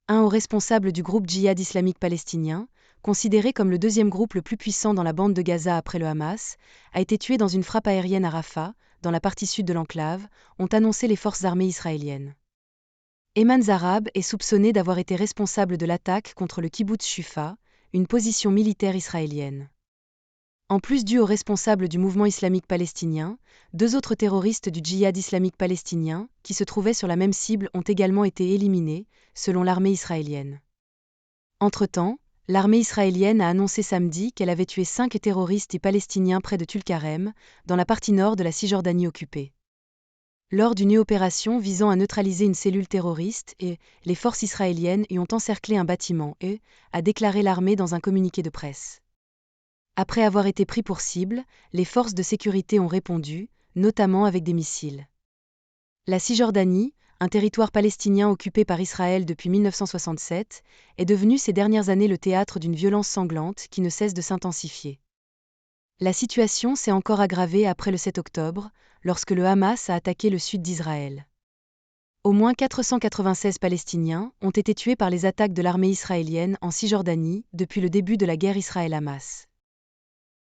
Un haut responsable du groupe Djihad islamique palestinien, considéré comme le deuxième groupe le plus puissant dans la bande de Gaza après le Hamas, a été tué dans une frappe aérienne à Rafah, dans la partie sud de l'enclave, ont annoncé les forces armées israéliennes. Ayman Zarab est soupçonné d'avoir été responsable de l'attaque contre le kibboutz Shufa, une position militaire israélienne. En plus dû aux responsables du mouvement islamique palestinien, 2 autres terroristes du djihad islamique palestinien, qui se trouvaient sur la même cible, ont également été éliminés, selon l'armée israélienne. Entre-temps, l'armée israélienne a annoncé samedi qu'elle avait tué 5 terroristes et palestiniens près de Tulkarem, dans la partie nord de la Cisjordanie occupée. Lors d'une opération visant à neutraliser une cellule terroriste, les forces israéliennes y ont encerclé un bâtiment, a déclaré l'armée dans un communiqué de presse. Après avoir été pris pour cible, les forces de sécurité ont répondu, notamment avec des missiles. La Cisjordanie, un territoire palestinien occupé par Israël depuis 1967, est devenue ces dernières années le théâtre d'une violence sanglante qui ne cesse de s'intensifier. La situation s'est encore aggravée après le 7 octobre, lorsque le Hamas a attaqué le sud d'Israël. Au moins 496 Palestiniens ont été tués par les attaques de l'armée israélienne en Cisjordanie depuis le début de la guerre Israël-Hamas.